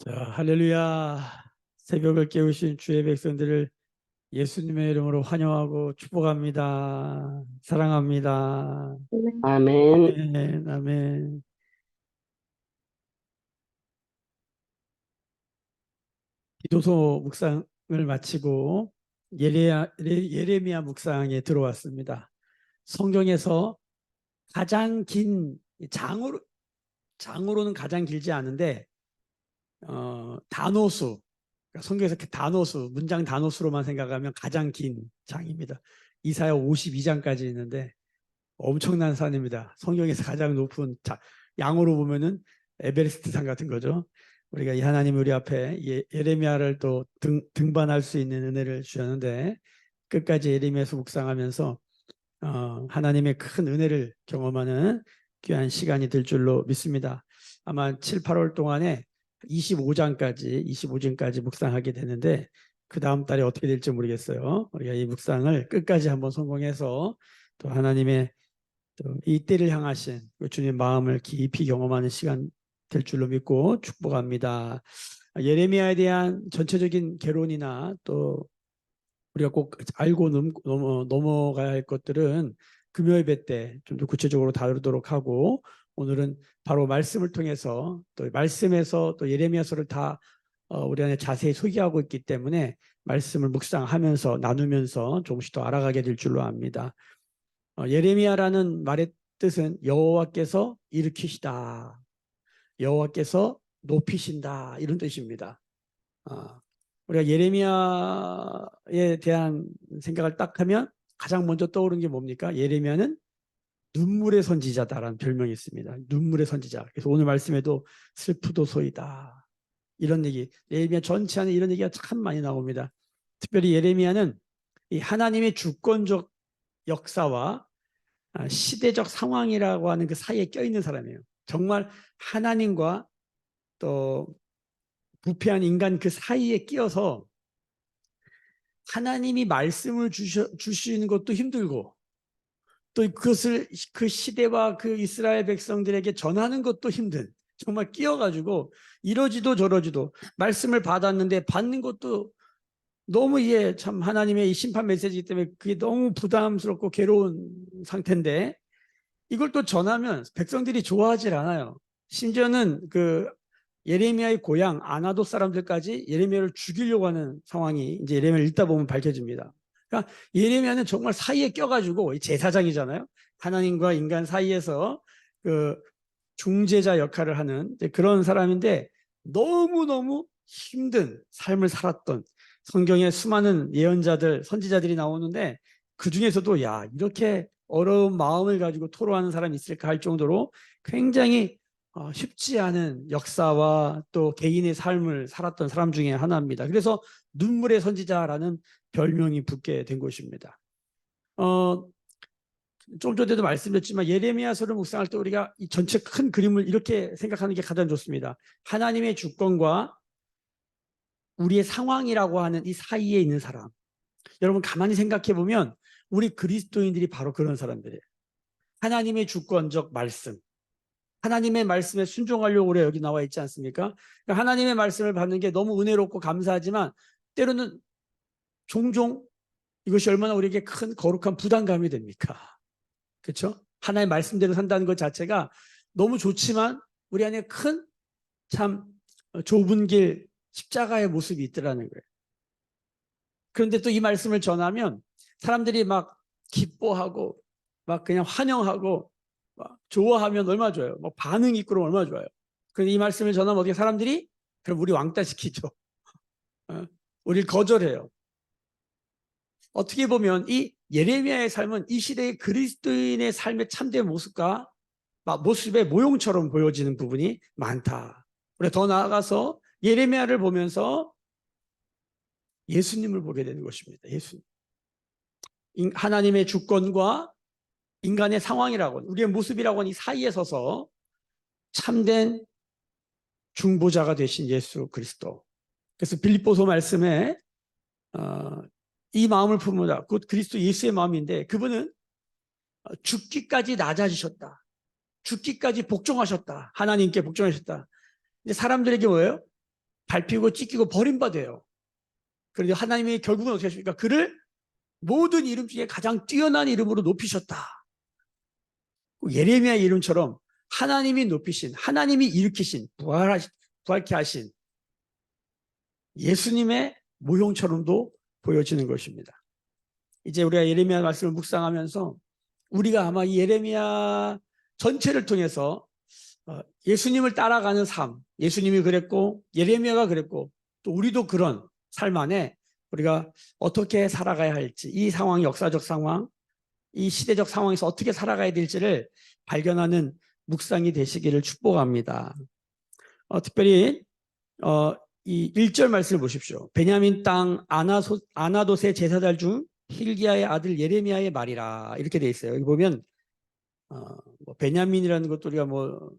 자, 할렐루야. 새벽을 깨우신 주의 백성들을 예수님의 이름으로 환영하고 축복합니다. 사랑합니다. 아멘. 아멘, 아멘. 기도소 묵상을 마치고 예레미야 묵상에 들어왔습니다. 성경에서 가장 긴 장으로는 가장 길지 않은데 단어수, 그러니까 성경에서 단어수, 문장 단어수로만 생각하면 가장 긴 장입니다. 이사야 52장까지 있는데 엄청난 산입니다. 성경에서 가장 높은 양으로 보면은 에베레스트 산 같은 거죠. 우리가 이 하나님 우리 앞에 예레미야를 또 등반할 수 있는 은혜를 주셨는데 끝까지 예레미야서 묵상하면서 하나님의 큰 은혜를 경험하는 귀한 시간이 될 줄로 믿습니다. 아마 7, 8월 동안에 25장까지 묵상하게 되는데 그 다음 달에 어떻게 될지 모르겠어요. 우리가 이 묵상을 끝까지 한번 성공해서 또 하나님의 또 이때를 향하신 주님 마음을 깊이 경험하는 시간 될 줄로 믿고 축복합니다. 예레미야에 대한 전체적인 개론이나 또 우리가 꼭 알고 넘어가야 할 것들은 금요예배 때 좀 더 구체적으로 다루도록 하고, 오늘은 바로 말씀을 통해서 또 말씀에서 또 예레미야서를 다 우리 안에 자세히 소개하고 있기 때문에 말씀을 묵상하면서 나누면서 조금씩 더 알아가게 될 줄로 압니다. 예레미야라는 말의 뜻은 여호와께서 일으키시다, 여호와께서 높이신다, 이런 뜻입니다. 우리가 예레미야에 대한 생각을 딱 하면 가장 먼저 떠오르는 게 뭡니까? 예레미야는 눈물의 선지자다라는 별명이 있습니다. 눈물의 선지자. 그래서 오늘 말씀에도 슬프도소이다, 이런 얘기, 예레미야 전체 안에 이런 얘기가 참 많이 나옵니다. 특별히 예레미야는 이 하나님의 주권적 역사와 시대적 상황이라고 하는 그 사이에 껴있는 사람이에요. 정말 하나님과 또 부패한 인간 그 사이에 끼어서 하나님이 말씀을 주시는 것도 힘들고 또 그것을 그 시대와 그 이스라엘 백성들에게 전하는 것도 힘든, 정말 끼어가지고 이러지도 저러지도 말씀을 받았는데 받는 것도 너무 이게 참 하나님의 이 심판 메시지이기 때문에 그게 너무 부담스럽고 괴로운 상태인데 이걸 또 전하면 백성들이 좋아하질 않아요. 심지어는 그 예레미야의 고향 아나도 사람들까지 예레미야를 죽이려고 하는 상황이 이제 예레미야를 읽다 보면 밝혀집니다. 그러니까 예레미야는 정말 사이에 껴가지고 제사장이잖아요. 하나님과 인간 사이에서 그 중재자 역할을 하는 그런 사람인데 너무너무 힘든 삶을 살았던, 성경에 수많은 예언자들, 선지자들이 나오는데 그 중에서도 야, 이렇게 어려운 마음을 가지고 토로하는 사람이 있을까 할 정도로 굉장히 쉽지 않은 역사와 또 개인의 삶을 살았던 사람 중에 하나입니다. 그래서 눈물의 선지자라는 별명이 붙게 된 것입니다. 좀 전에도 말씀드렸지만 예레미야서를 묵상할 때 우리가 이 전체 큰 그림을 이렇게 생각하는 게 가장 좋습니다. 하나님의 주권과 우리의 상황이라고 하는 이 사이에 있는 사람. 여러분 가만히 생각해 보면 우리 그리스도인들이 바로 그런 사람들이에요. 하나님의 주권적 말씀, 하나님의 말씀에 순종하려고 우리가 여기 나와 있지 않습니까? 하나님의 말씀을 받는 게 너무 은혜롭고 감사하지만 때로는 종종 이것이 얼마나 우리에게 큰 거룩한 부담감이 됩니까? 그렇죠? 하나님의 말씀대로 산다는 것 자체가 너무 좋지만 우리 안에 큰 참 좁은 길 십자가의 모습이 있더라는 거예요. 그런데 또 이 말씀을 전하면 사람들이 막 기뻐하고 막 그냥 환영하고 막 좋아하면 얼마나 좋아요. 막 반응이 있고 그러면 얼마나 좋아요. 그런데 이 말씀을 전하면 어떻게 사람들이 그럼 우리 왕따시키죠. 우리를 거절해요. 어떻게 보면 이 예레미야의 삶은 이 시대의 그리스도인의 삶의 참된 모습과 모습의 모형처럼 보여지는 부분이 많다. 우리가 더 나아가서 예레미야를 보면서 예수님을 보게 되는 것입니다. 예수님. 하나님의 주권과 인간의 상황이라고, 우리의 모습이라고 하는 이 사이에 서서 참된 중보자가 되신 예수 그리스도. 그래서 빌립보서 말씀에 이 마음을 품으라, 곧 그리스도 예수의 마음인데 그분은 죽기까지 낮아지셨다. 죽기까지 복종하셨다. 하나님께 복종하셨다. 근데 사람들에게 뭐예요? 밟히고 찢기고 버림받아요. 그런데 하나님이 결국은 어떻게 하십니까? 그를 모든 이름 중에 가장 뛰어난 이름으로 높이셨다. 예레미야 이름처럼 하나님이 높이신, 하나님이 일으키신, 부활케 하신 예수님의 모형처럼도 보여지는 것입니다. 이제 우리가 예레미야 말씀을 묵상하면서 우리가 아마 이 예레미야 전체를 통해서 예수님을 따라가는 삶, 예수님이 그랬고 예레미야가 그랬고 또 우리도 그런 삶 안에 우리가 어떻게 살아가야 할지, 이 상황, 역사적 상황, 이 시대적 상황에서 어떻게 살아가야 될지를 발견하는 묵상이 되시기를 축복합니다. 특별히 이 1절 말씀을 보십시오. 베냐민 땅 아나돗의 제사장 중 힐기야의 아들 예레미야의 말이라, 이렇게 돼 있어요. 여기 보면 베냐민이라는 것도 우리가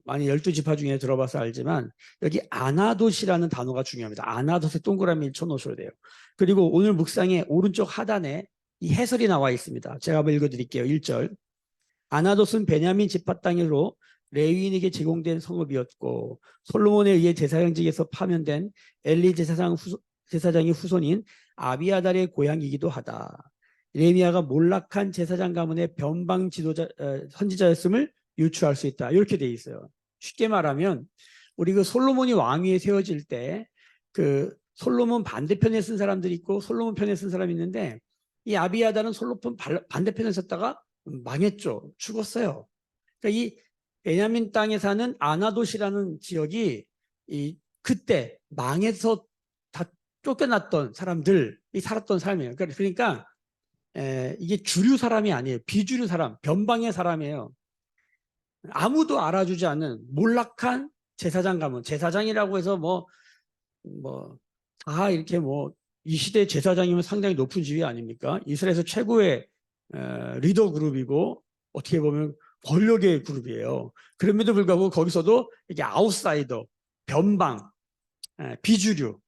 많이 12지파 중에 들어봐서 알지만 여기 아나돗이라는 단어가 중요합니다. 아나돗에 동그라미를 쳐놓으셔야 돼요. 그리고 오늘 묵상의 오른쪽 하단에 이 해설이 나와 있습니다. 제가 한번 읽어드릴게요. 1절. 아나돗은 베냐민 지파 땅으로 레위인에게 제공된 성읍이었고 솔로몬에 의해 제사장직에서 파면된 엘리 제사장의 후손인 아비아달의 고향이기도 하다. 예레미야가 몰락한 제사장 가문의 변방 지도자 선지자였음을 유추할 수 있다. 이렇게 돼 있어요. 쉽게 말하면 우리 그 솔로몬이 왕위에 세워질 때 그 솔로몬 반대편에 쓴 사람들이 있고 솔로몬 편에 쓴 사람이 있는데 이 아비아달은 솔로몬 반대편에 섰다가 망했죠. 죽었어요. 그러니까 이 베냐민 땅에 사는 아나돗이라는 지역이 그때 망해서 다 쫓겨났던 사람들이 살았던 삶이에요. 그러니까 이게 주류 사람이 아니에요. 비주류 사람, 변방의 사람이에요. 아무도 알아주지 않는 몰락한 제사장 가문. 제사장이라고 해서 다 이렇게 이 시대 제사장이면 상당히 높은 지위 아닙니까? 이스라엘에서 최고의 리더 그룹이고 어떻게 보면 권력의 그룹이에요. 그럼에도 불구하고 거기서도 이게 아웃사이더, 변방, 비주류,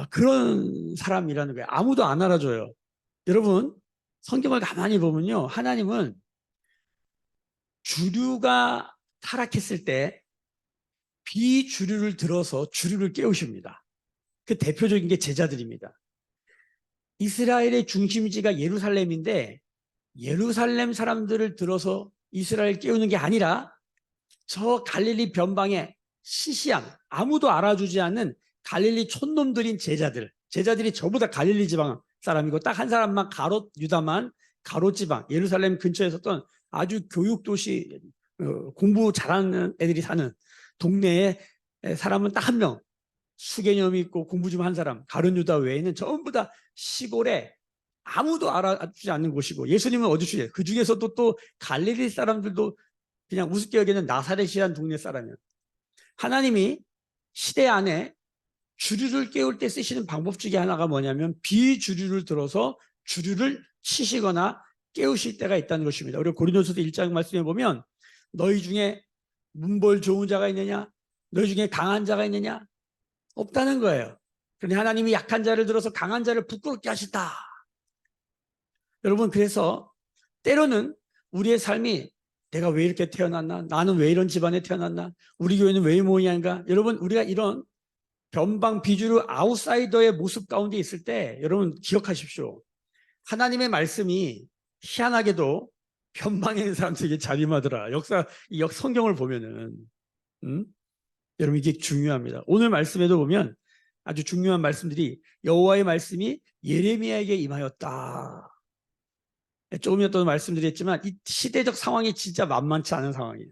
그런 사람이라는 거예요. 아무도 안 알아줘요. 여러분, 성경을 가만히 보면요, 하나님은 주류가 타락했을 때 비주류를 들어서 주류를 깨우십니다. 그 대표적인 게 제자들입니다. 이스라엘의 중심지가 예루살렘인데 예루살렘 사람들을 들어서 이스라엘 깨우는 게 아니라 저 갈릴리 변방에 시시한, 아무도 알아주지 않는 갈릴리 촌놈들인 제자들이 전부 다 갈릴리 지방 사람이고 딱 한 사람만 유다만 가롯 지방, 예루살렘 근처에 있었던 아주 교육도시, 공부 잘하는 애들이 사는 동네에 사람은 딱 한 명, 수개념이 있고 공부 좀 한 사람, 가룟 유다 외에는 전부 다 시골에 아무도 알아주지 않는 곳이고, 예수님은 어디 출신? 그 중에서도 또 갈릴리 사람들도 그냥 우습게 여기는 나사렛이라는 동네 사람이에요. 하나님이 시대 안에 주류를 깨울 때 쓰시는 방법 중에 하나가 뭐냐면 비주류를 들어서 주류를 치시거나 깨우실 때가 있다는 것입니다. 우리 고린도서서 1장 말씀에 보면 너희 중에 문벌 좋은 자가 있느냐? 너희 중에 강한 자가 있느냐? 없다는 거예요. 그런데 하나님이 약한 자를 들어서 강한 자를 부끄럽게 하시다. 여러분, 그래서 때로는 우리의 삶이 내가 왜 이렇게 태어났나? 나는 왜 이런 집안에 태어났나? 우리 교회는 왜 이 모양인가? 여러분, 우리가 이런 변방 비주류 아웃사이더의 모습 가운데 있을 때 여러분 기억하십시오. 하나님의 말씀이 희한하게도 변방에 있는 사람들에게 자림하더라. 성경을 보면은 여러분 이게 중요합니다. 오늘 말씀에도 보면 아주 중요한 말씀들이 여호와의 말씀이 예레미야에게 임하였다. 조금 전에도 말씀드렸지만 이 시대적 상황이 진짜 만만치 않은 상황이에요.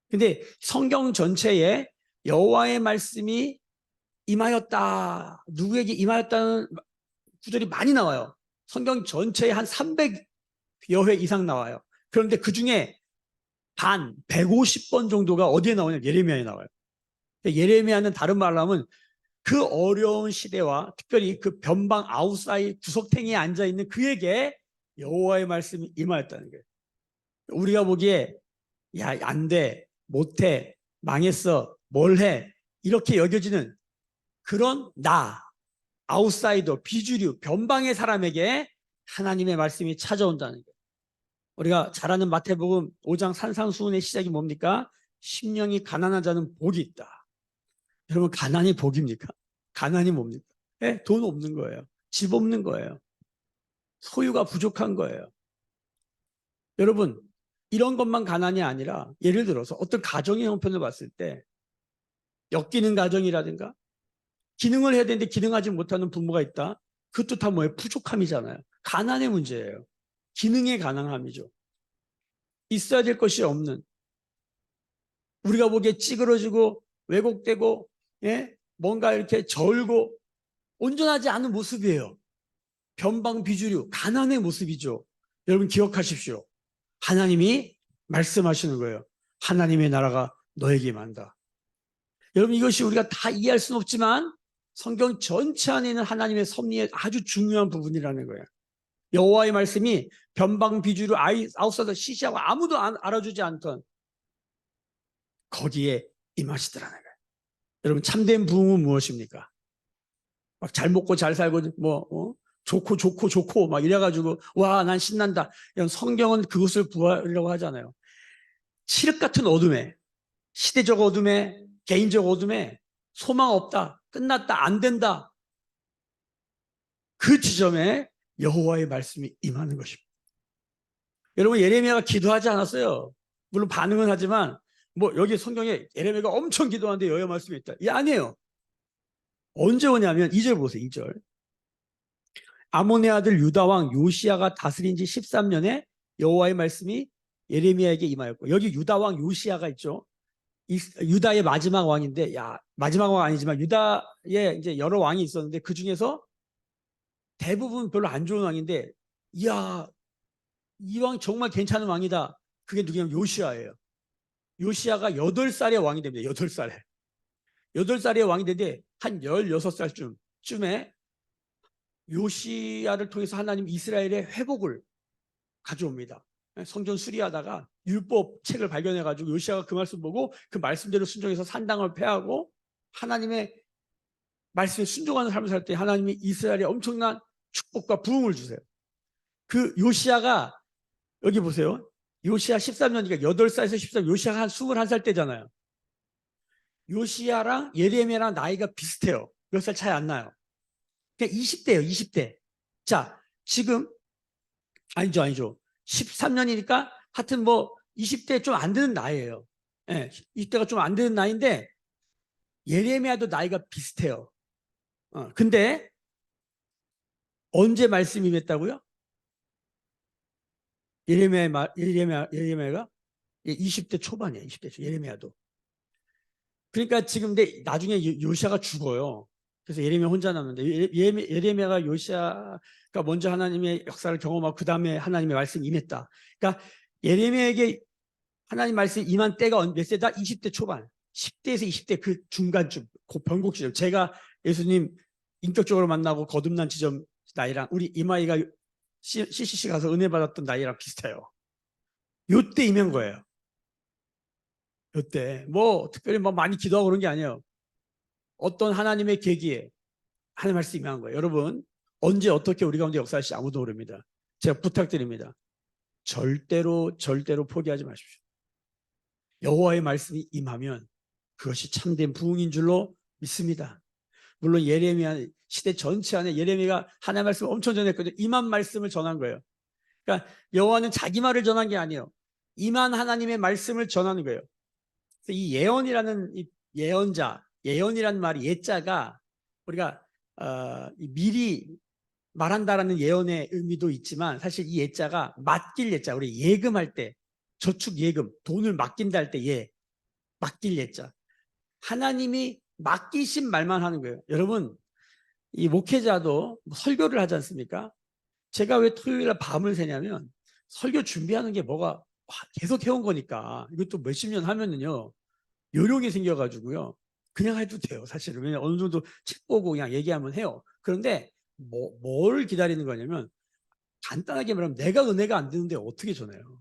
근데 성경 전체에 여호와의 말씀이 임하였다, 누구에게 임하였다는 구절이 많이 나와요. 성경 전체에 한 300여 회 이상 나와요. 그런데 그 중에 150번 정도가 어디에 나오냐면 예레미야에 나와요. 예레미야는 다른 말로 하면 그 어려운 시대와 특별히 그 변방 아웃사이드 구석탱이에 앉아있는 그에게 여호와의 말씀이 임하였다는 거예요. 우리가 보기에 야, 안 돼, 못해, 망했어, 뭘 해, 이렇게 여겨지는 그런 아웃사이더, 비주류, 변방의 사람에게 하나님의 말씀이 찾아온다는 거예요. 우리가 잘 아는 마태복음 5장 산상수훈의 시작이 뭡니까? 심령이 가난한 자는 복이 있다. 여러분, 가난이 복입니까? 가난이 뭡니까? 예? 돈 없는 거예요. 집 없는 거예요. 소유가 부족한 거예요. 여러분, 이런 것만 가난이 아니라 예를 들어서 어떤 가정의 형편을 봤을 때 엮이는 가정이라든가 기능을 해야 되는데 기능하지 못하는 부모가 있다. 그것도 다 뭐예요? 부족함이잖아요. 가난의 문제예요. 기능의 가난함이죠. 있어야 될 것이 없는, 우리가 보기에 찌그러지고 왜곡되고, 예? 뭔가 이렇게 절고 온전하지 않은 모습이에요. 변방비주류, 가난의 모습이죠. 여러분 기억하십시오. 하나님이 말씀하시는 거예요. 하나님의 나라가 너에게 임한다. 여러분, 이것이 우리가 다 이해할 수는 없지만 성경 전체 안에 있는 하나님의 섭리의 아주 중요한 부분이라는 거예요. 여호와의 말씀이 변방비주류 아웃사이더 시시하고 아무도 알아주지 않던 거기에 임하시더라는 거예요. 여러분, 참된 부흥은 무엇입니까? 막 잘 먹고 잘 살고 좋고 막 이래가지고 와, 난 신난다. 이런 성경은 그것을 부하려고 하잖아요. 칠흑 같은 어둠에, 시대적 어둠에, 개인적 어둠에 소망 없다, 끝났다, 안 된다. 그 지점에 여호와의 말씀이 임하는 것입니다. 여러분, 예레미야가 기도하지 않았어요. 물론 반응은 하지만 뭐 여기 성경에 예레미야가 엄청 기도하는데 여호와 말씀이 있다. 이 아니에요. 언제 오냐면 2절 보세요. 2절. 아몬의 아들 유다 왕 요시야가 다스린 지 13년에 여호와의 말씀이 예레미야에게 임하였고, 여기 유다 왕 요시야가 있죠. 유다의 마지막 왕인데, 마지막 왕 아니지만 유다에 이제 여러 왕이 있었는데 그 중에서 대부분 별로 안 좋은 왕인데, 이야, 이 왕 정말 괜찮은 왕이다. 그게 누구냐면 요시야예요. 요시야가 8살의 왕이 됩니다. 8살에. 8살의 왕이 되는데 한 16살쯤에 요시야를 통해서 하나님 이스라엘의 회복을 가져옵니다. 성전 수리하다가 율법 책을 발견해가지고 요시야가 그 말씀 보고 그 말씀대로 순종해서 산당을 폐하고 하나님의 말씀에 순종하는 삶을 살 때 하나님이 이스라엘에 엄청난 축복과 부흥을 주세요. 그 요시야가 여기 보세요. 요시야 13년이니까 8살에서 13, 요시야가 한 21살 때잖아요. 요시야랑 예레미야랑 나이가 비슷해요. 몇 살 차이 안 나요. 그냥 20대예요, 20대. 자, 지금 아니죠. 13년이니까 하여튼 뭐 20대 좀 안 되는 나이예요. 예, 20대가 좀 안 되는 나이인데 예레미야도 나이가 비슷해요. 근데 언제 말씀이 임했다고요? 예레미야가 20대 초반이에요. 20대 초 예레미야도. 그러니까 지금 근데 나중에 요시야가 죽어요. 그래서 예레미야 혼자 남는데 예레미야가 요시야가 먼저 하나님의 역사를 경험하고 그 다음에 하나님의 말씀이 임했다. 그러니까 예레미야에게 하나님 말씀이 임한 때가 몇 세다? 20대 초반. 10대에서 20대 그 중간쯤, 그 변곡 지점. 제가 예수님 인격적으로 만나고 거듭난 지점 나이랑 우리 이마이가 CCC 가서 은혜 받았던 나이랑 비슷해요. 요때 임한 거예요. 요때 뭐 특별히 뭐 많이 기도하고 그런 게 아니에요. 어떤 하나님의 계기에 하나님 말씀이 임한 거예요. 여러분, 언제 어떻게 우리 가운데 역사할지 아무도 모릅니다. 제가 부탁드립니다. 절대로 포기하지 마십시오. 여호와의 말씀이 임하면 그것이 참된 부흥인 줄로 믿습니다. 물론 예레미야 시대 전체 안에 예레미야가 하나님의 말씀을 엄청 전했거든요. 임한 말씀을 전한 거예요. 그러니까 여호와는 자기 말을 전한 게 아니에요. 임한 하나님의 말씀을 전하는 거예요. 그래서 이 예언이라는 이 예언이라는 말이 예자가 우리가 미리 말한다라는 예언의 의미도 있지만 사실 이 예자가 맡길 예자, 우리 예금할 때 저축 예금, 돈을 맡긴다 할 때 맡길 예자. 하나님이 맡기신 말만 하는 거예요. 여러분, 이 목회자도 설교를 하지 않습니까? 제가 왜 토요일에 밤을 새냐면 설교 준비하는 게 뭐가 계속 해온 거니까 이것도 몇십 년 하면은요 요령이 생겨가지고요 그냥 해도 돼요. 사실은 왜냐면 어느 정도 책 보고 그냥 얘기하면 해요. 그런데 뭘 기다리는 거냐면 간단하게 말하면 내가 은혜가 안 되는데 어떻게 전해요?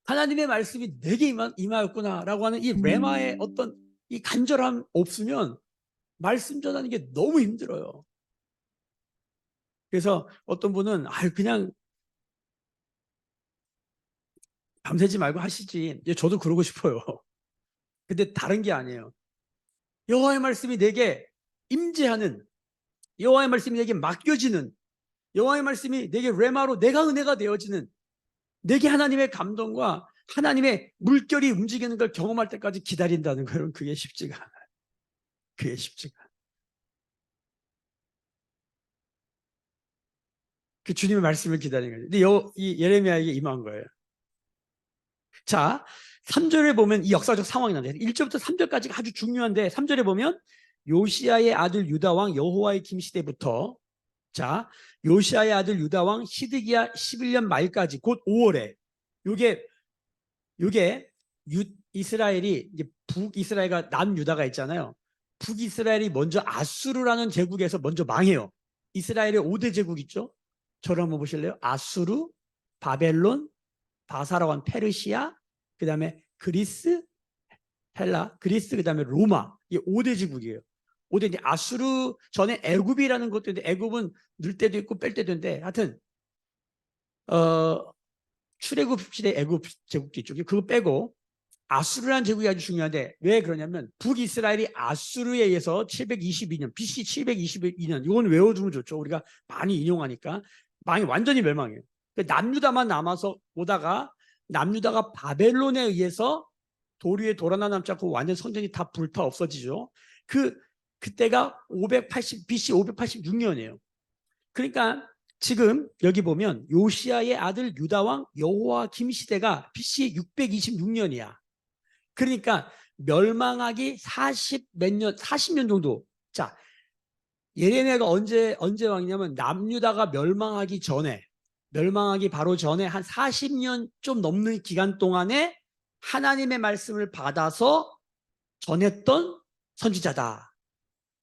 하나님의 말씀이 내게 임하였구나라고 하는 이 레마의 어떤 이 간절함 없으면 말씀 전하는 게 너무 힘들어요. 그래서 어떤 분은 그냥 밤새지 말고 하시지. 저도 그러고 싶어요. 근데 다른 게 아니에요. 여호와의 말씀이 내게 임재하는, 여호와의 말씀이 내게 맡겨지는, 여호와의 말씀이 내게 레마로 내가 은혜가 되어지는, 내게 하나님의 감동과 하나님의 물결이 움직이는 걸 경험할 때까지 기다린다는 거예요. 그게 쉽지가 않아요. 그게 쉽지가 않아요. 그 주님의 말씀을 기다리는 거죠. 근데 이 예레미야에게 임한 거예요. 자, 3절에 보면 이 역사적 상황이 나와요. 1절부터 3절까지가 아주 중요한데 3절에 보면 요시야의 아들 유다왕 여호와의 김시대부터, 자, 요시야의 아들 유다왕 시드기야 11년 말까지, 곧 5월에, 요게 이스라엘이, 이제 북이스라엘과 남유다가 있잖아요. 북이스라엘이 먼저 아수르라는 제국에서 먼저 망해요. 이스라엘의 5대 제국 있죠. 저를 한번 보실래요? 아수르, 바벨론, 바사라고 한 페르시아, 그 다음에 그리스, 헬라, 그리스, 그 다음에 로마. 이게 5대 제국이에요. 5대, 이제 아수르 전에 애굽이라는 것도 있는데, 애굽은 늘 때도 있고 뺄 때도 있는데, 하여튼 출애굽 시대 애굽 제국도 있죠. 그거 빼고 아수르라는 제국이 아주 중요한데, 왜 그러냐면 북이스라엘이 아수르에 의해서 722년, BC 722년, 이건 외워두면 좋죠. 우리가 많이 인용하니까. 완전히 멸망해요. 남유다만 남아서 오다가, 남유다가 바벨론에 의해서 도리에 돌아나 남지 않고 완전 성전이 다 불타 없어지죠. 그때가 580, BC 586년이에요. 그러니까 지금 여기 보면 요시야의 아들 유다왕 여호와김 시대가 BC 626년이야. 그러니까 멸망하기 40년 정도. 자, 예레미야가 언제 왕이냐면 남유다가 멸망하기 바로 전에 한 40년 좀 넘는 기간 동안에 하나님의 말씀을 받아서 전했던 선지자다.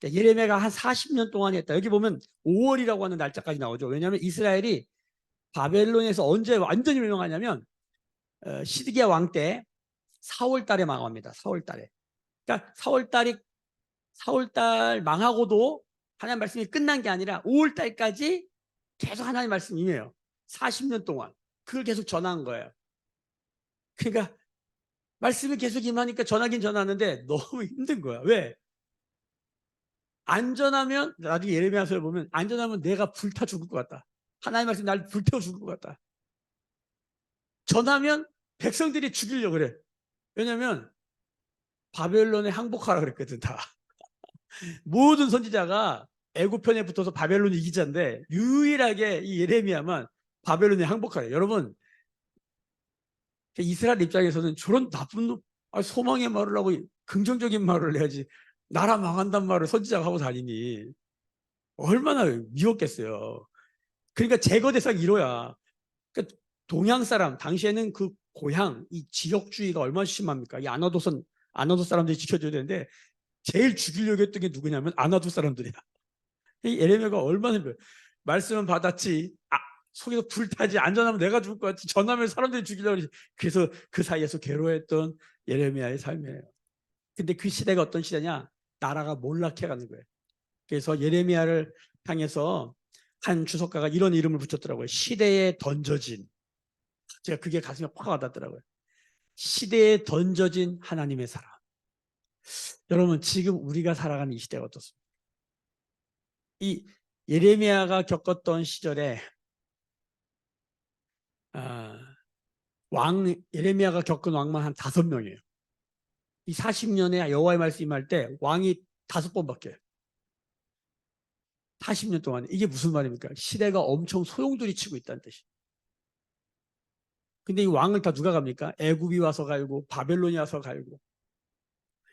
예레미야가 한 40년 동안 했다. 여기 보면 5월이라고 하는 날짜까지 나오죠. 왜냐하면 이스라엘이 바벨론에서 언제 완전히 멸망하냐면 시드기야 왕 때 4월 달에 망합니다. 4월 달에. 그러니까 4월 달 망하고도 하나님 말씀이 끝난 게 아니라 5월 달까지 계속 하나님 말씀이 임해요. 40년 동안. 그걸 계속 전한 거예요. 그러니까 말씀이 계속 임하니까 전하긴 전하는데 너무 힘든 거야. 왜? 안전하면, 나중에 예레미야서를 보면 안전하면 내가 불타 죽을 것 같다. 하나님 말씀 날 불태워 죽을 것 같다. 전하면 백성들이 죽이려고 그래. 왜냐면 바벨론에 항복하라 그랬거든. 다. 모든 선지자가 애굽편에 붙어서 바벨론이 이기자인데 유일하게 이 예레미야만 바벨론에 항복하래. 여러분, 이스라엘 입장에서는 저런 나쁜 소망의 말을 하고 긍정적인 말을 해야지, 나라 망한단 말을 선지자가 하고 다니니 얼마나 미웠겠어요. 그러니까 제거 대상이 이로야. 그러니까 동양 사람, 당시에는 그 고향, 이 지역주의가 얼마나 심합니까? 이 아나도 사람들이 지켜줘야 되는데 제일 죽이려고 했던 게 누구냐면 아나도 사람들이야. 이 에레미야가 얼마나 말씀은 받았지, 속에서 불타지, 안전하면 내가 죽을 것 같지, 전하면 사람들이 죽이려고 그러지. 그래서 그 사이에서 괴로워했던 예레미야의 삶이에요. 근데 그 시대가 어떤 시대냐? 나라가 몰락해가는 거예요. 그래서 예레미야를 향해서 한 주석가가 이런 이름을 붙였더라고요. 시대에 던져진. 제가 그게 가슴에 확 와닿더라고요. 시대에 던져진 하나님의 사람. 여러분, 지금 우리가 살아가는 이 시대가 어떻습니까? 이 예레미야가 겪었던 시절에 예레미야가 겪은 왕만 한 5명이에요. 이 40년에 여호와의 말씀 임할 때 왕이 5번밖에. 40년 동안. 이게 무슨 말입니까? 시대가 엄청 소용돌이 치고 있다는 뜻이에요. 근데 이 왕을 다 누가 갑니까? 애굽이 와서 갈고 바벨론이 와서 갈고.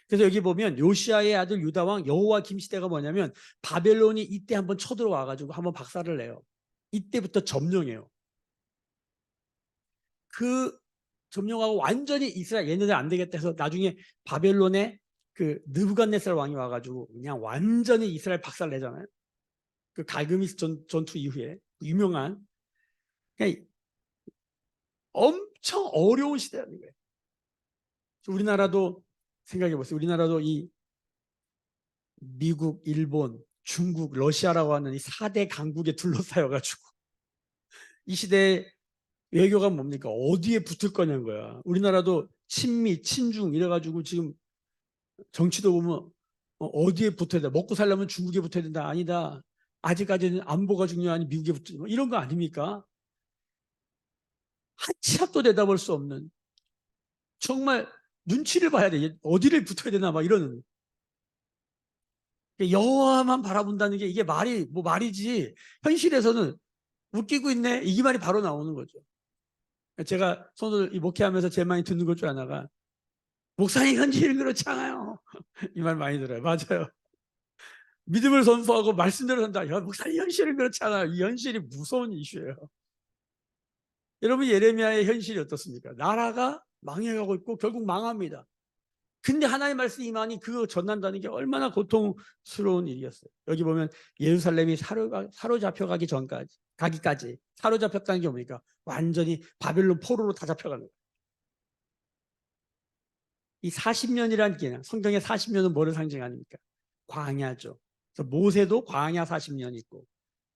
그래서 여기 보면 요시야의 아들 유다왕 여호와김 시대가 뭐냐면 바벨론이 이때 한번 쳐들어와 가지고 한번 박살을 내요. 이때부터 점령해요. 그 점령하고 완전히 이스라엘, 얘네들 안 되겠다 해서 나중에 바벨론에 그 느부갓네살 왕이 와가지고 그냥 완전히 이스라엘 박살 내잖아요. 그 갈그미스 전투 이후에 유명한. 그러니까 엄청 어려운 시대라는 거예요. 우리나라도 생각해 보세요. 우리나라도 이 미국, 일본, 중국, 러시아라고 하는 이 4대 강국에 둘러싸여가지고 이 시대에 외교가 뭡니까? 어디에 붙을 거냐는 거야. 우리나라도 친미, 친중 이래가지고 지금 정치도 보면 어디에 붙어야 돼? 먹고 살려면 중국에 붙어야 된다. 아니다. 아직까지는 안보가 중요하니 미국에 붙어. 뭐 이런 거 아닙니까? 한 치 앞도 내다볼 수 없는, 정말 눈치를 봐야 돼. 어디를 붙어야 되나 막 이러는. 여호와만 바라본다는 게 이게 말이지. 현실에서는 웃기고 있네. 이 말이 바로 나오는 거죠. 제가 손을 목회하면서 제일 많이 듣는 것 중 하나가, 목사님 현실은 그렇지 않아요. 이 말 많이 들어요. 맞아요. 믿음을 선포하고 말씀대로 산다. 야, 목사님 현실은 그렇지 않아요. 이 현실이 무서운 이슈예요. 여러분, 예레미야의 현실이 어떻습니까? 나라가 망해가고 있고 결국 망합니다. 근데 하나님의 말씀이 임하니 그거 전한다는 게 얼마나 고통스러운 일이었어요. 여기 보면 예루살렘이 사로잡혀가기 가기까지 사로잡혔다는 게 뭡니까? 완전히 바벨론 포로로 다 잡혀가는 거예요. 이 40년이라는 게, 성경의 40년은 뭐를 상징합니까? 광야죠. 그래서 모세도 광야 40년 있고,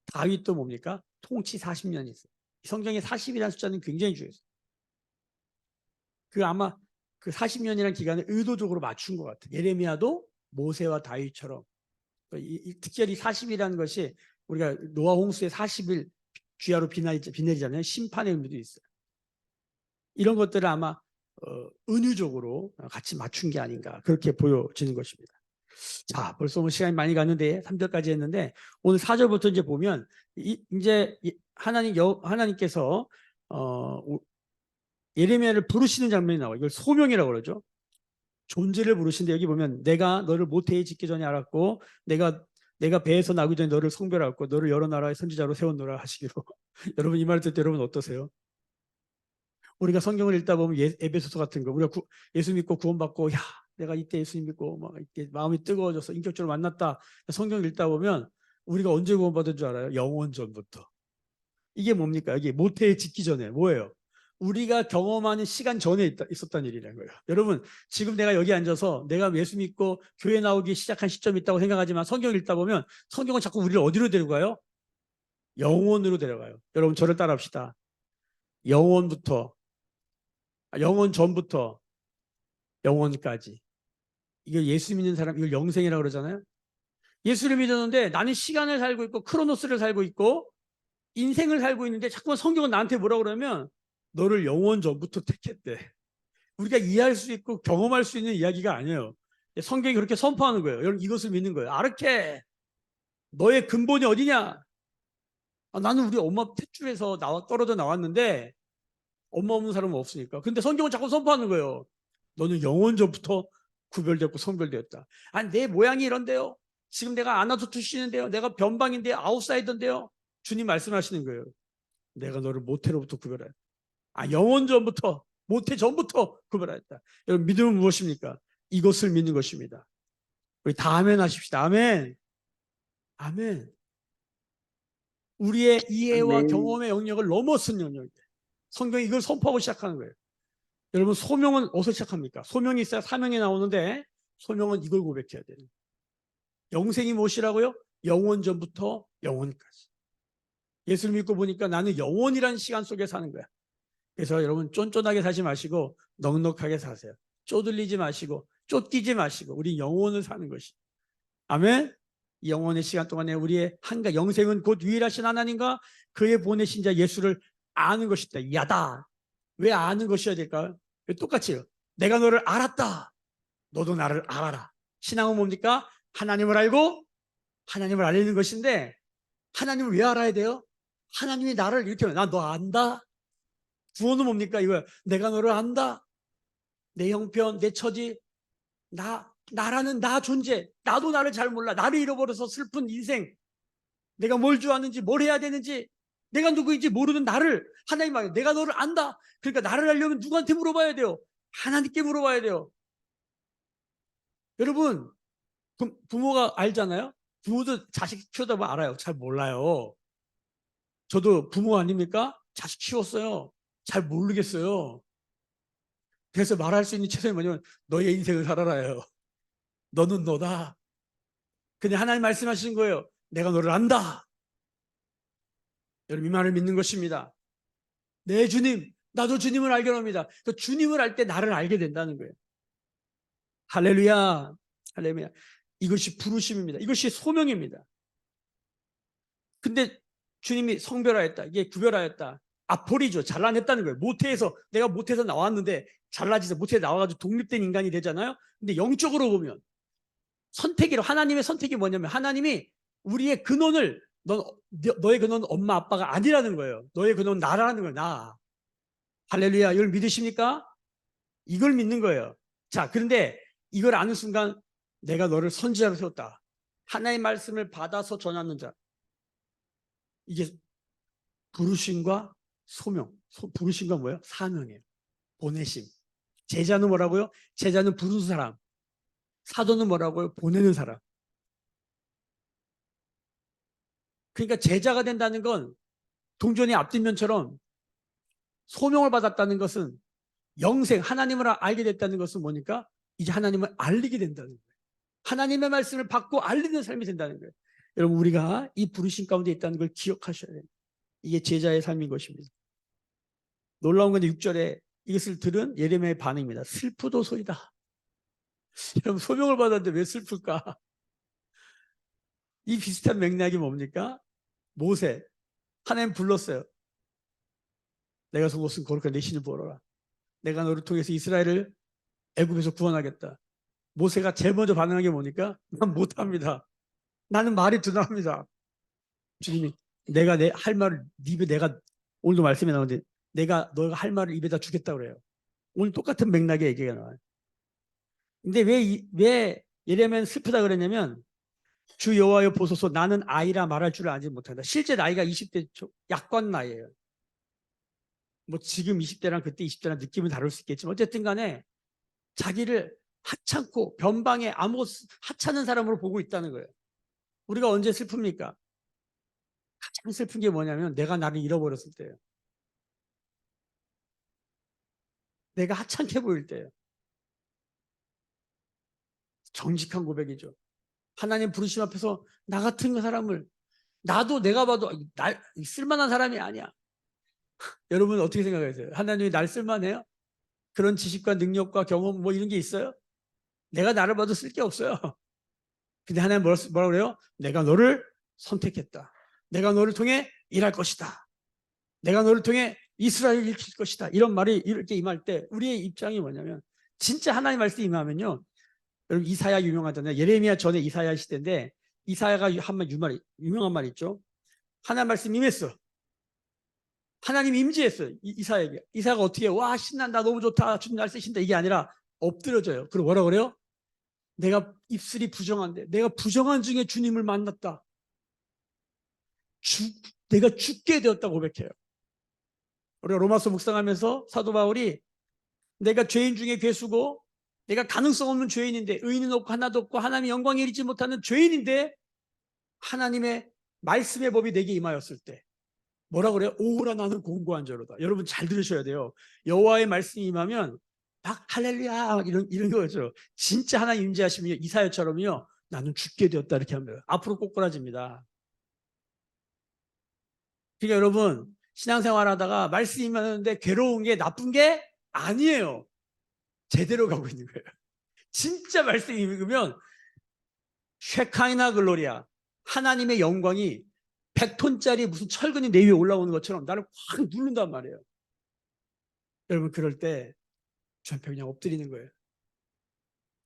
다윗도 뭡니까? 통치 40년 있어요. 성경의 40이라는 숫자는 굉장히 중요해요. 아마 그 40년이라는 기간을 의도적으로 맞춘 것 같아요. 예레미야도 모세와 다윗처럼. 특별히 40이라는 것이 우리가 노아 홍수의 40일 주야로 비내리잖아요. 심판의 의미도 있어요. 이런 것들을 아마 은유적으로 같이 맞춘 게 아닌가, 그렇게 보여지는 것입니다. 자, 벌써 뭐 시간이 많이 갔는데 3절까지 했는데, 오늘 4절부터 이제 보면 이제 하나님께서 예레미야를 부르시는 장면이 나와요. 이걸 소명이라고 그러죠. 존재를 부르신데, 여기 보면 내가 너를 모태에 짓기 전에 알았고, 내가 배에서 나기 전에 너를 성별하고 너를 여러 나라의 선지자로 세웠노라 하시기로. 여러분, 이 말을 듣을 때 여러분 어떠세요? 우리가 성경을 읽다 보면 에베소서 같은 거, 우리가 예수 믿고 구원받고, 야, 내가 이때 예수 믿고 막 이렇게 마음이 뜨거워져서 인격적으로 만났다. 성경을 읽다 보면 우리가 언제 구원받은 줄 알아요? 영원 전부터. 이게 뭡니까? 이게 모태에 짓기 전에 뭐예요? 우리가 경험하는 시간 전에 있었다는 일이라는 거예요. 여러분, 지금 내가 여기 앉아서 내가 예수 믿고 교회 나오기 시작한 시점이 있다고 생각하지만, 성경을 읽다 보면 성경은 자꾸 우리를 어디로 데려가요? 영원으로 데려가요. 여러분, 저를 따라합시다. 영원 전부터 영원까지. 이걸 예수 믿는 사람, 이걸 영생이라고 그러잖아요. 예수를 믿었는데 나는 시간을 살고 있고 크로노스를 살고 있고 인생을 살고 있는데, 자꾸만 성경은 나한테 뭐라고 그러면 너를 영원 전부터 택했대. 우리가 이해할 수 있고 경험할 수 있는 이야기가 아니에요. 성경이 그렇게 선포하는 거예요. 여러분, 이것을 믿는 거예요. 아르케, 너의 근본이 어디냐? 나는 우리 엄마 탯줄에서 떨어져 나왔는데 엄마 없는 사람은 없으니까. 근데 성경은 자꾸 선포하는 거예요. 너는 영원 전부터 구별되었고 성별되었다. 아니, 내 모양이 이런데요. 지금 내가 아나토투시인데요. 내가 변방인데요. 아웃사이더인데요. 주님 말씀하시는 거예요. 내가 너를 모태로부터 구별하였다. 영원 전부터, 모태 전부터 구별하였다. 여러분, 믿음은 무엇입니까? 이것을 믿는 것입니다. 우리 다 아멘 하십시다. 아멘. 아멘. 우리의 이해와 아멘. 경험의 영역을 넘어선 영역이에요. 성경이 이걸 선포하고 시작하는 거예요. 여러분, 소명은 어디서 시작합니까? 소명이 있어야 사명이 나오는데, 소명은 이걸 고백해야 돼요. 영생이 무엇이라고요? 영원 전부터 영원까지. 예수를 믿고 보니까 나는 영원이라는 시간 속에 사는 거야. 그래서 여러분, 쫀쫀하게 사지 마시고 넉넉하게 사세요. 쪼들리지 마시고 쫓기지 마시고 우리 영원을 사는 것이. 아멘. 이 영원의 시간 동안에 우리의 영생은 곧 유일하신 하나님과 그의 보내신 자 예수를 아는 것이다. 야다. 왜 아는 것이어야 될까요? 똑같이요. 내가 너를 알았다. 너도 나를 알아라. 신앙은 뭡니까? 하나님을 알고 하나님을 알리는 것인데, 하나님을 왜 알아야 돼요? 하나님이 나를 이렇게, 나 너 안다. 구원은 뭡니까? 이거야. 내가 너를 안다. 내 형편, 내 처지, 나라는 나 존재. 나도 나를 잘 몰라. 나를 잃어버려서 슬픈 인생. 내가 뭘 좋아하는지, 뭘 해야 되는지, 내가 누구인지 모르는 나를 하나님 말이야. 내가 너를 안다. 그러니까 나를 알려면 누구한테 물어봐야 돼요? 하나님께 물어봐야 돼요. 여러분, 부모가 알잖아요. 부모도 자식 키우다 보면 알아요. 잘 몰라요. 저도 부모 아닙니까? 자식 키웠어요. 잘 모르겠어요. 그래서 말할 수 있는 최선이 뭐냐면 너의 인생을 살아라요. 너는 너다. 근데 하나님 말씀하시는 거예요. 내가 너를 안다. 여러분, 이 말을 믿는 것입니다. 내 주님, 나도 주님을 알게 합니다. 그 주님을 알 때 나를 알게 된다는 거예요. 할렐루야. 할렐루야. 이것이 부르심입니다. 이것이 소명입니다. 근데 주님이 성별하였다. 이게 구별하였다. 아포리죠. 잘라냈다는 거예요. 모태에서 내가 모태에서 나왔는데 잘라지서 모태에 나와가지고 독립된 인간이 되잖아요. 근데 영적으로 보면 선택이로 하나님의 선택이 뭐냐면 하나님이 우리의 근원을 너의 근원은 엄마 아빠가 아니라는 거예요. 너의 근원은 나라는 거예요. 나. 할렐루야. 이걸 믿으십니까? 이걸 믿는 거예요. 자, 그런데 이걸 아는 순간 내가 너를 선지자로 세웠다. 하나의 말씀을 받아서 전하는 자. 이게 부르심과 소명. 부르심과 뭐예요? 사명이에요. 보내심. 제자는 뭐라고요? 제자는 부르는 사람. 사도는 뭐라고요? 보내는 사람. 그러니까 제자가 된다는 건 동전의 앞뒷면처럼 소명을 받았다는 것은 영생, 하나님을 알게 됐다는 것은 뭐니까? 이제 하나님을 알리게 된다는 거예요. 하나님의 말씀을 받고 알리는 삶이 된다는 거예요. 여러분, 우리가 이 부르심 가운데 있다는 걸 기억하셔야 돼요. 이게 제자의 삶인 것입니다. 놀라운 건데 6절에 이것을 들은 예레미야의 반응입니다. 슬프도소이다. 여러분, 소명을 받았는데 왜 슬플까? 이 비슷한 맥락이 뭡니까? 모세, 하나님 불렀어요. 내가 속옷은 거룩한 내 신을 보러라. 내가 너를 통해서 이스라엘을 애굽에서 구원하겠다. 모세가 제일 먼저 반응한 게 뭡니까? 난 못합니다. 나는 말이 둔합니다. 주님이 내가 내 할 말을 입에 내가 오늘도 말씀에 나오는데 내가 너가 할 말을 입에다 주겠다 그래요. 오늘 똑같은 맥락의 얘기가 나와요. 근데 왜 예레미야는 슬프다 그랬냐면 주 여호와여 보소서 나는 아이라 말할 줄 알지 못한다. 실제 나이가 20대 약관 나이예요. 뭐 지금 20대랑 그때 20대랑 느낌은 다를 수 있겠지만 어쨌든 간에 자기를 하찮고 변방에 아무 하찮은 사람으로 보고 있다는 거예요. 우리가 언제 슬픕니까? 가장 슬픈 게 뭐냐면 내가 나를 잃어버렸을 때예요. 내가 하찮게 보일 때예요. 정직한 고백이죠. 하나님 부르심 앞에서 나 같은 사람을 나도 내가 봐도 날 쓸만한 사람이 아니야. 여러분 어떻게 생각하세요? 하나님이 날 쓸만해요? 그런 지식과 능력과 경험 뭐 이런 게 있어요? 내가 나를 봐도 쓸 게 없어요. 근데 하나님 뭐라고 그래요? 내가 너를 선택했다. 내가 너를 통해 일할 것이다. 내가 너를 통해 이스라엘을 일으킬 것이다. 이런 말이 이렇게 임할 때 우리의 입장이 뭐냐면 진짜 하나님 말씀이 임하면요. 여러분 이사야 유명하잖아요. 예레미야 전에 이사야 시대인데 이사야가 한 말 유명한 말 있죠. 하나님 말씀 임했어. 하나님 임재했어. 이사야에게. 이사야가 어떻게 와 신난다 너무 좋다 주님 날 쓰신다 이게 아니라 엎드려져요. 그리고 뭐라 그래요? 내가 입술이 부정한데 내가 부정한 중에 주님을 만났다. 내가 죽게 되었다고 고백해요. 우리가 로마서 묵상하면서 사도 바울이 내가 죄인 중에 괴수고 내가 가능성 없는 죄인인데 의인은 없고 하나도 없고 하나님의 영광에 이르지 못하는 죄인인데 하나님의 말씀의 법이 내게 임하였을 때 뭐라 그래요? 오라 나는 공고한 자로다. 여러분 잘 들으셔야 돼요. 여호와의 말씀이 임하면 막 할렐루야 이런 거죠. 진짜 하나님 임재하시면 이사야처럼요. 나는 죽게 되었다 이렇게 합니다. 앞으로 꼬꾸라집니다. 그러니까 여러분 신앙생활 하다가 말씀이 임하는데 괴로운 게 나쁜 게 아니에요. 제대로 가고 있는 거예요. 진짜 말씀이 임하면 쉐카이나 글로리아 하나님의 영광이 100톤짜리 무슨 철근이 내 위에 올라오는 것처럼 나를 확 누른단 말이에요. 여러분 그럴 때 저한테 그냥 엎드리는 거예요.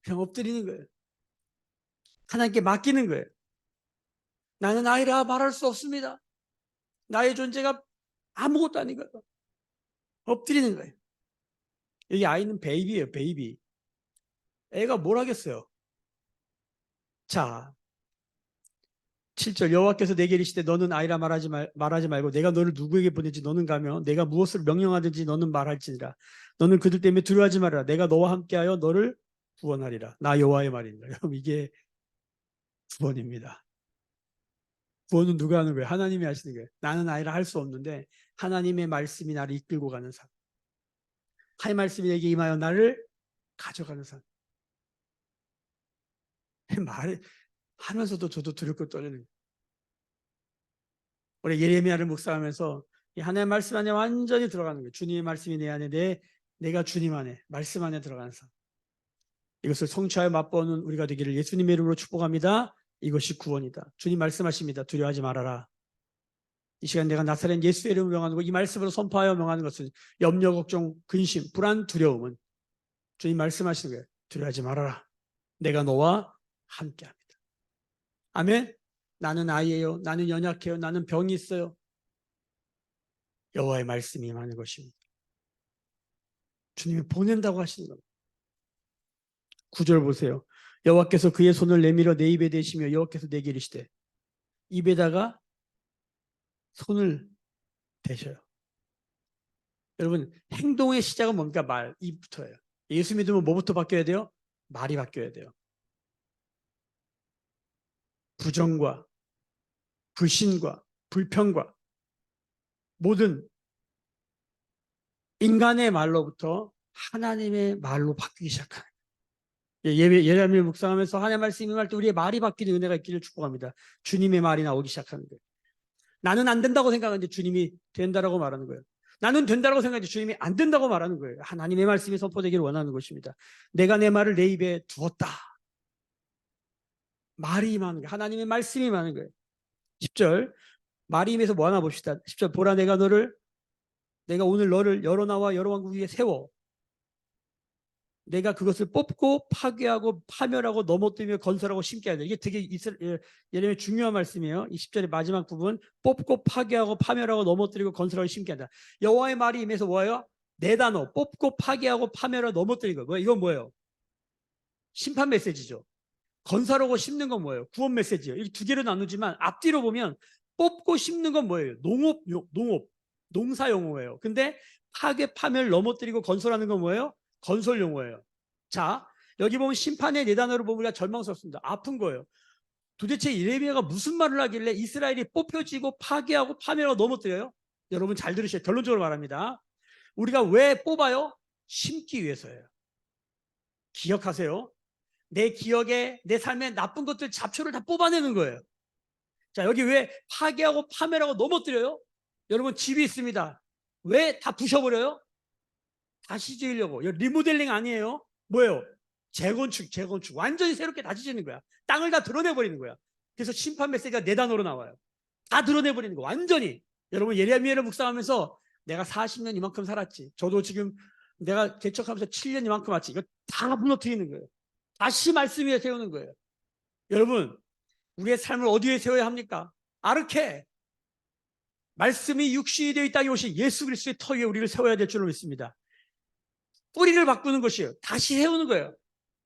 그냥 엎드리는 거예요. 하나님께 맡기는 거예요. 나는 아이라 말할 수 없습니다. 나의 존재가 아무것도 아닌 거예요. 엎드리는 거예요. 여기 아이는 베이비예요. 베이비. 애가 뭘 하겠어요. 자 7절 여호와께서 내게 이르시되 너는 아이라 말하지 말고 내가 너를 누구에게 보내지 너는 가며 내가 무엇을 명령하든지 너는 말할지니라. 너는 그들 때문에 두려워하지 말아라. 내가 너와 함께하여 너를 구원하리라. 나 여호와의 말입니다. 여러분 이게 구원입니다. 구원은 누가 하는 거예요? 하나님이 하시는 거예요. 나는 아이라 할 수 없는데 하나님의 말씀이 나를 이끌고 가는 삶. 하나님의 말씀이 내게 임하여 나를 가져가는 삶. 말을 하면서도 저도 두렵고 떨리는 거예요. 우리 예레미야를 묵상하면서 하나님의 말씀 안에 완전히 들어가는 거예요. 주님의 말씀이 내 안에 내가 주님 안에 말씀 안에 들어가는 삶. 이것을 성취하여 맛보는 우리가 되기를 예수님의 이름으로 축복합니다. 이것이 구원이다. 주님 말씀하십니다. 두려워하지 말아라. 이 시간 내가 나사렛 예수의 이름으로 명하는 것, 이 말씀으로 선포하여 명하는 것은 염려, 걱정, 근심, 불안, 두려움은 주님 말씀하시는 거예요. 두려워하지 말아라. 내가 너와 함께합니다. 아멘. 나는 아이예요. 나는 연약해요. 나는 병이 있어요. 여호와의 말씀이 임하는 것입니다. 주님이 보낸다고 하시는 겁니다. 9절 보세요. 여호와께서 그의 손을 내밀어 내 입에 대시며 여호와께서 내게 이르시되, 입에다가 손을 대셔요. 여러분, 행동의 시작은 뭡니까? 말, 입부터예요. 예수 믿으면 뭐부터 바뀌어야 돼요? 말이 바뀌어야 돼요. 부정과 불신과 불평과 모든 인간의 말로부터 하나님의 말로 바뀌기 시작하는 거예요. 예레미야 묵상하면서 하나님의 말씀이 임할 때 우리의 말이 바뀌는 은혜가 있기를 축복합니다. 주님의 말이 나오기 시작하는 거예요. 나는 안 된다고 생각하는데 주님이 된다라고 말하는 거예요. 나는 된다라고 생각하는데 주님이 안 된다고 말하는 거예요. 하나님의 말씀이 선포되기를 원하는 것입니다. 내가 내 말을 내 입에 두었다. 말이 임하는 거예요. 하나님의 말씀이 임하는 거예요. 10절 말이 임해서 뭐 하나 봅시다. 10절 보라 내가 오늘 너를 여러 나와 여러 왕국 위에 세워 내가 그것을 뽑고 파괴하고 파멸하고 넘어뜨리며 건설하고 심게 하자. 이게 되게 예레미야 중요한 말씀이에요. 이 10절의 마지막 부분 뽑고 파괴하고 파멸하고 넘어뜨리고 건설하고 심게 하자. 여호와의 말이 임해서 뭐예요? 네 단어 뽑고 파괴하고 파멸하고 넘어뜨리는 거예요. 이건 뭐예요? 심판 메시지죠. 건설하고 심는 건 뭐예요? 구원 메시지예요. 이렇게 두 개로 나누지만 앞뒤로 보면 뽑고 심는 건 뭐예요? 농업, 농사 용어예요. 근데 파괴, 파멸, 넘어뜨리고 건설하는 건 뭐예요? 건설 용어예요. 자, 여기 보면 심판의 네 단어를 보면 우리가 절망스럽습니다. 아픈 거예요. 도대체 예레미야가 무슨 말을 하길래 이스라엘이 뽑혀지고 파괴하고 파멸하고 넘어뜨려요? 여러분 잘 들으셔요. 결론적으로 말합니다. 우리가 왜 뽑아요? 심기 위해서예요. 기억하세요. 내 기억에 내 삶에 나쁜 것들 잡초를 다 뽑아내는 거예요. 자, 여기 왜 파괴하고 파멸하고 넘어뜨려요? 여러분 집이 있습니다. 왜 다 부셔버려요? 다시 지으려고. 리모델링 아니에요. 뭐예요? 재건축. 완전히 새롭게 다시 짓는 거야. 땅을 다 드러내버리는 거야. 그래서 심판 메시지가 네 단어로 나와요. 다 드러내버리는 거 완전히. 여러분 예레미야를 묵상하면서 내가 40년 이만큼 살았지. 저도 지금 내가 개척하면서 7년 이만큼 왔지. 이거 다 무너뜨리는 거예요. 다시 말씀 위에 세우는 거예요. 여러분 우리의 삶을 어디에 세워야 합니까? 아르케. 말씀이 육신이 되어 있다. 이것이 예수 그리스도의 터 위에 우리를 세워야 될 줄로 믿습니다. 뿌리를 바꾸는 것이에요. 다시 세우는 거예요.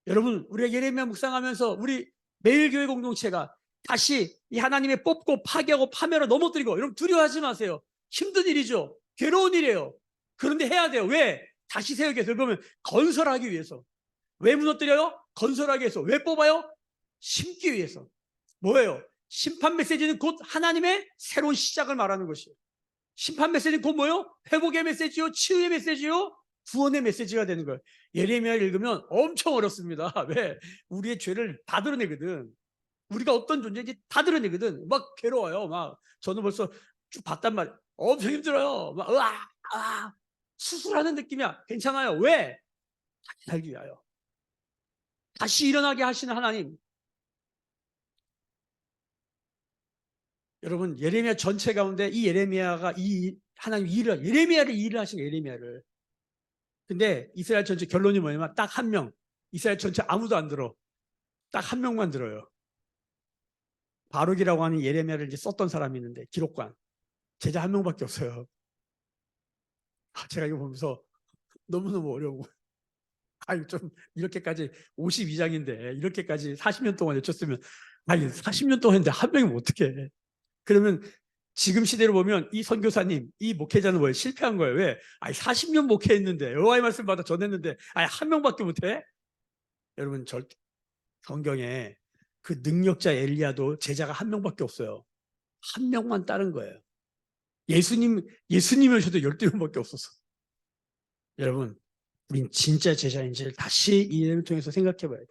여러분 우리가 예레미야 묵상하면서 우리 매일교회 공동체가 다시 이 하나님의 뽑고 파괴하고 파멸을 넘어뜨리고, 여러분 두려워하지 마세요. 힘든 일이죠. 괴로운 일이에요. 그런데 해야 돼요. 왜? 다시 세우기 위해서. 그러면 건설하기 위해서. 왜 무너뜨려요? 건설하기 위해서. 왜 뽑아요? 심기 위해서. 뭐예요? 심판 메시지는 곧 하나님의 새로운 시작을 말하는 것이에요. 심판 메시지는 곧 뭐예요? 회복의 메시지요, 치유의 메시지요, 구원의 메시지가 되는 거예요. 예레미야를 읽으면 엄청 어렵습니다. 왜? 우리의 죄를 다 드러내거든. 우리가 어떤 존재인지 다 드러내거든. 막 괴로워요. 막 저는 벌써 쭉 봤단 말이에요. 엄청 힘들어요. 막 수술하는 느낌이야. 괜찮아요. 왜? 다시 살기 위하여. 다시 일어나게 하시는 하나님. 여러분 예레미야 전체 가운데 이 예레미야가 이 하나님 예레미야를 일을 하신 예레미야를. 근데 이스라엘 전체 결론이 뭐냐면 딱 한 명. 이스라엘 전체 아무도 안 들어. 딱 한 명만 들어요. 바룩이라고 하는 예레미야를 이제 썼던 사람이 있는데 기록관. 제자 한 명밖에 없어요. 제가 이거 보면서 너무너무 어려워. 아유 좀 이렇게까지 52장인데 이렇게까지 40년 동안 외쳤으면, 아니 40년 동안 했는데 한 명이면 어떡해. 그러면 지금 시대로 보면 이 선교사님, 이 목회자는 뭐예요? 실패한 거예요. 왜? 아니 40년 목회했는데 여호와의 말씀 받아 전했는데 아니 한 명밖에 못해? 여러분 성경에 그 능력자 엘리야도 제자가 한 명밖에 없어요. 한 명만 따른 거예요. 예수님이셔도 12명밖에 없었어. 여러분 우린 진짜 제자인지를 다시 이 예를 통해서 생각해 봐야 돼요.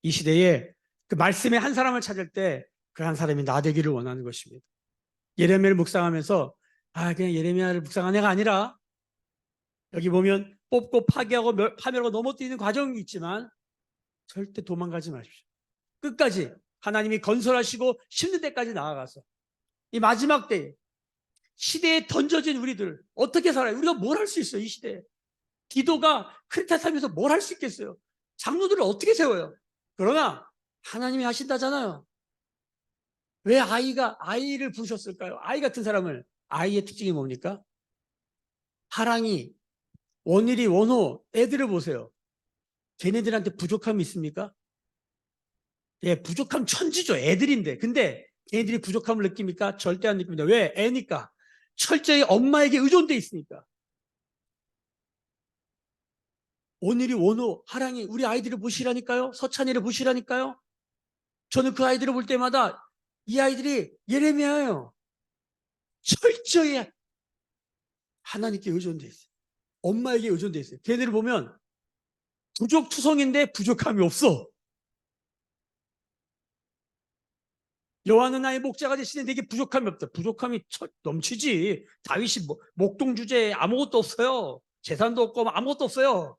이 시대에 그 말씀의 한 사람을 찾을 때 그 한 사람이 나 되기를 원하는 것입니다. 예레미야를 묵상하면서 그냥 예레미야를 묵상한 애가 아니라 여기 보면 뽑고 파괴하고 파멸하고 넘어뜨리는 과정이 있지만 절대 도망가지 마십시오. 끝까지 하나님이 건설하시고 심는 데까지 나아가서 이 마지막 때에 시대에 던져진 우리들 어떻게 살아요? 우리가 뭘 할 수 있어요? 이 시대에 기도가 크리스찬 삶에서 뭘 할 수 있겠어요? 장로들을 어떻게 세워요? 그러나 하나님이 하신다잖아요. 왜 아이를 부르셨을까요? 아이 같은 사람을. 아이의 특징이 뭡니까? 하랑이, 원일이, 원호 애들을 보세요. 걔네들한테 부족함이 있습니까? 예, 부족함 천지죠. 애들인데. 근데 걔네들이 부족함을 느낍니까? 절대 안 느낍니다. 왜? 애니까. 철저히 엄마에게 의존돼 있으니까. 원일이, 원호, 하랑이 우리 아이들을 보시라니까요. 서찬이를 보시라니까요. 저는 그 아이들을 볼 때마다 이 아이들이 예레미야예요. 철저히 하나님께 의존돼 있어요. 엄마에게 의존돼 있어요. 걔네들을 보면 부족투성인데 부족함이 없어. 여호와는 나의 목자가 되시니 내게 부족함이 없다. 부족함이 넘치지. 다윗이 목동 주제에 아무것도 없어요. 재산도 없고 아무것도 없어요.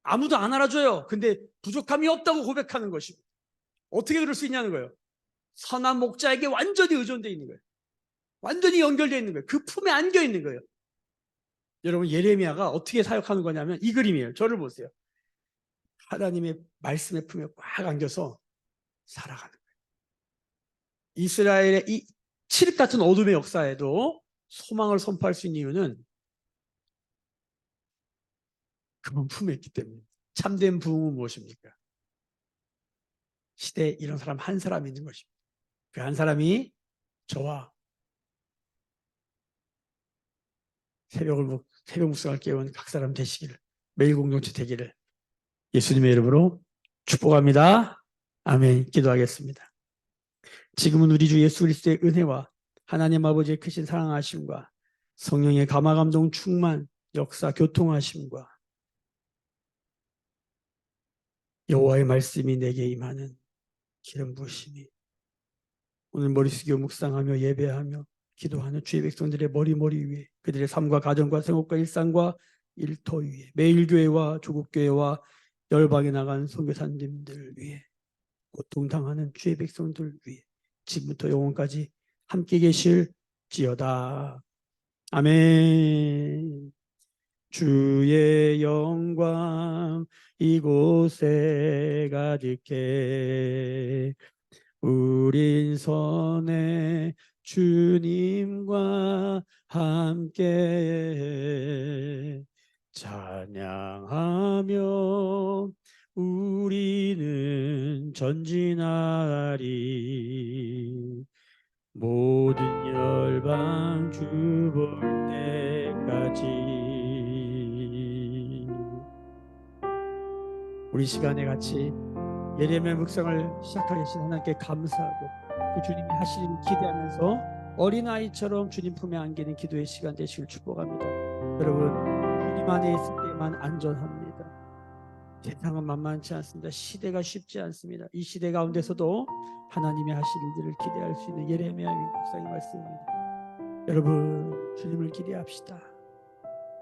아무도 안 알아줘요. 근데 부족함이 없다고 고백하는 것입니다. 어떻게 그럴 수 있냐는 거예요. 선한 목자에게 완전히 의존되어 있는 거예요. 완전히 연결되어 있는 거예요. 그 품에 안겨 있는 거예요. 여러분, 예레미야가 어떻게 사역하는 거냐면 이 그림이에요. 저를 보세요. 하나님의 말씀의 품에 꽉 안겨서 살아가는 거예요. 이스라엘의 이 칠흑 같은 어둠의 역사에도 소망을 선포할 수 있는 이유는 그분 품에 있기 때문에. 참된 부흥은 무엇입니까? 시대에 이런 사람 한 사람 있는 것입니다. 그 한 사람이 저와 새벽 묵상을 깨운 각 사람 되시기를, 매일 공동체 되기를 예수님의 이름으로 축복합니다. 아멘. 기도하겠습니다. 지금은 우리 주 예수 그리스도의 은혜와 하나님 아버지의 크신 사랑하심과 성령의 감화감동 충만 역사 교통하심과 여호와의 말씀이 내게 임하는 기름 부으심이 오늘 머리 숙여 묵상하며 예배하며 기도하는 주의 백성들의 머리 위에, 그들의 삶과 가정과 생업과 일상과 일터 위에, 매일교회와 조국교회와 열방에 나간 선교사님들 위에, 고통당하는 주의 백성들 위에 지금부터 영원까지 함께 계실지어다. 아멘. 주의 영광 이곳에 가득해 우린 선해 주님과 함께 찬양하며 우리는 전진하리 모든 열방 주 볼 때까지. 우리 시간에 같이 예레미야 묵상을 시작하게 하신 하나님께 감사하고 그 주님이 하시는 기대하면서 어린아이처럼 주님 품에 안기는 기도의 시간 되시길 축복합니다. 여러분, 주님 안에 있을 때만 안전합니다. 세상은 만만치 않습니다. 시대가 쉽지 않습니다. 이 시대 가운데서도 하나님이 하실 일들을 기대할 수 있는 예레미야 묵상의 말씀입니다. 여러분, 주님을 기대합시다.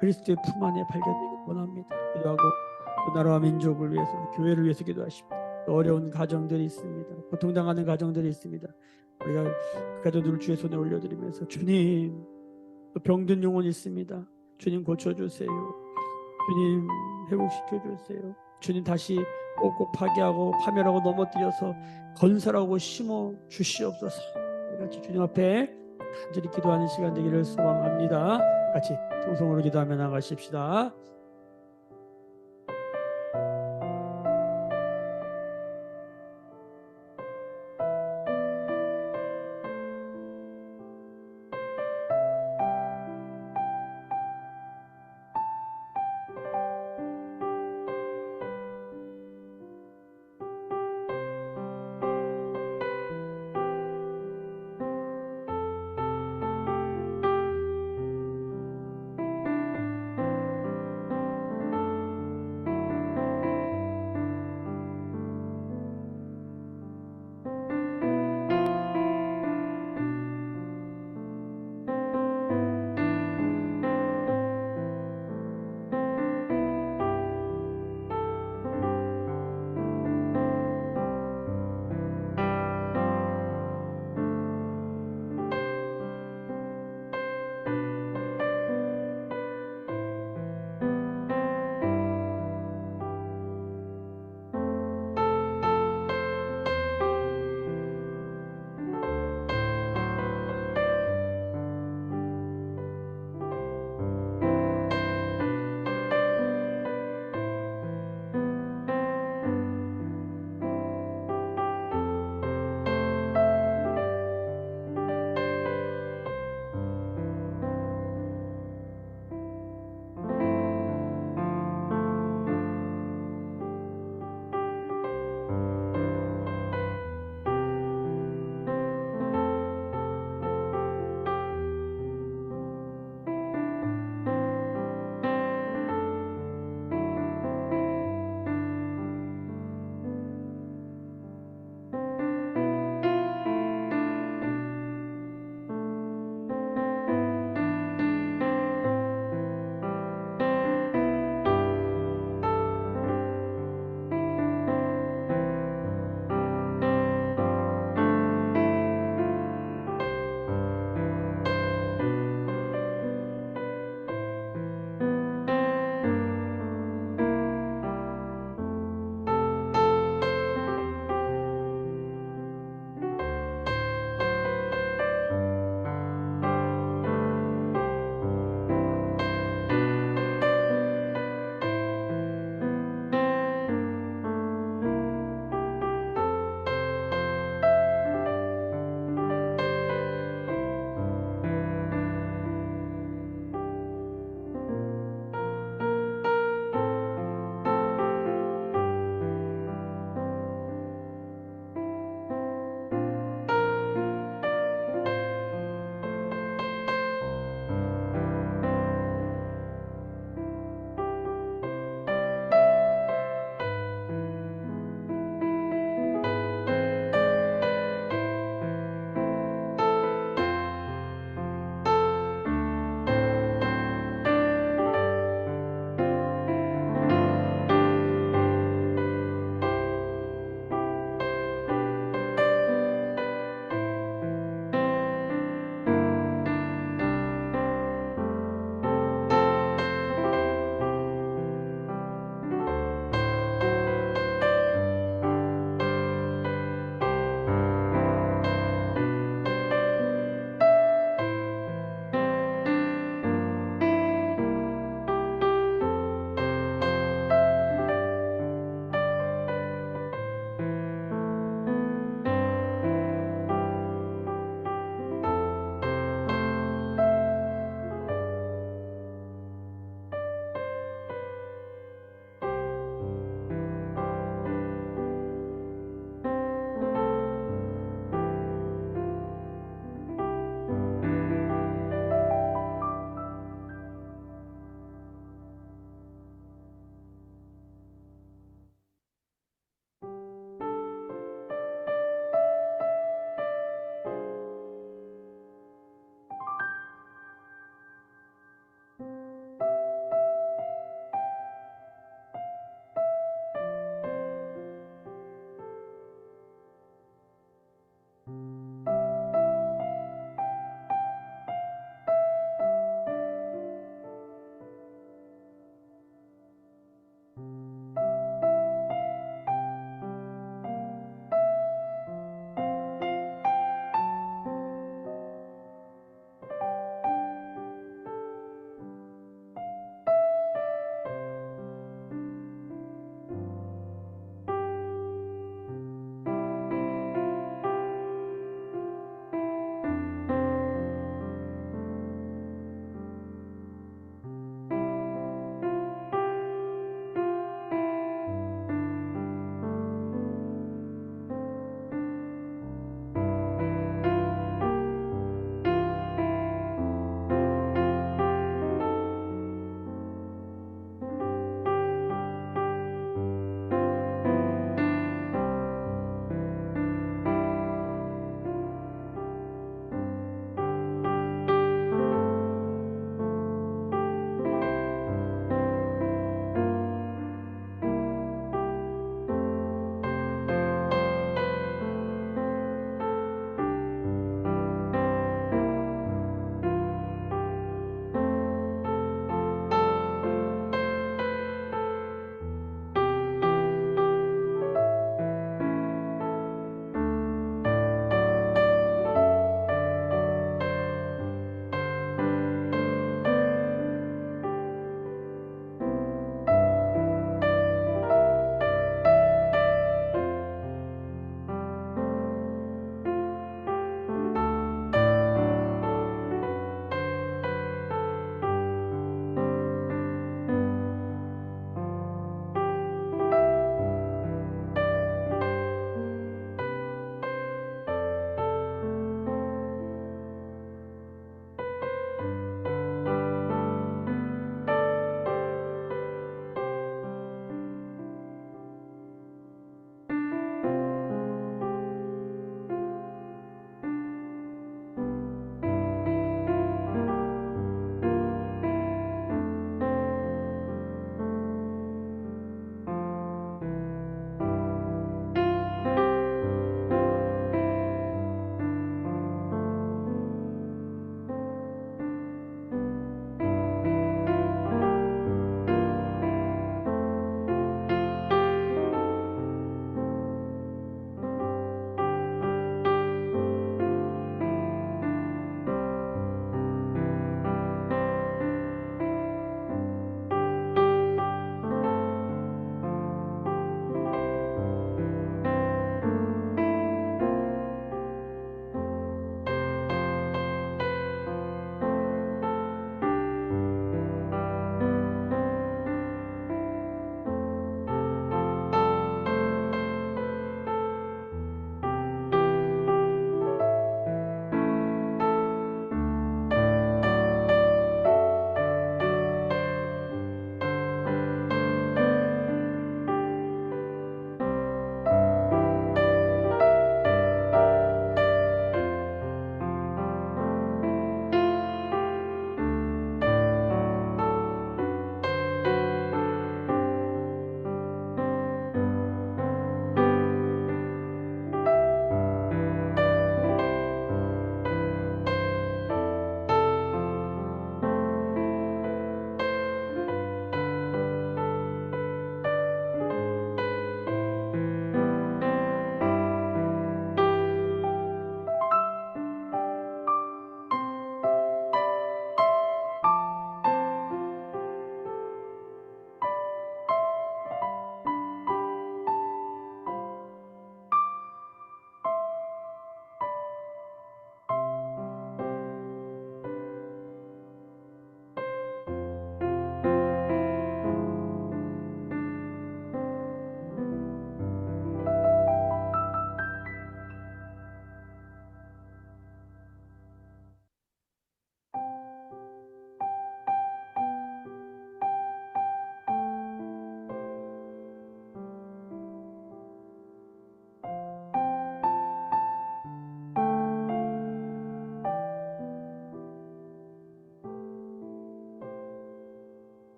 그리스도의 품 안에 발견되길 원합니다. 기도하고 또 나라와 민족을 위해서, 교회를 위해서 기도하십니다. 또 어려운 가정들이 있습니다. 고통당하는 가정들이 있습니다. 우리가 그 가정들을 주의 손에 올려드리면서 주님, 또 병든 영혼이 있습니다. 주님 고쳐주세요. 주님 회복시켜주세요. 주님 다시 꼭꼭 파괴하고 파멸하고 넘어뜨려서 건설하고 심어 주시옵소서. 같이 주님 앞에 간절히 기도하는 시간 되기를 소망합니다. 같이 통성으로 기도하며 나가십시다.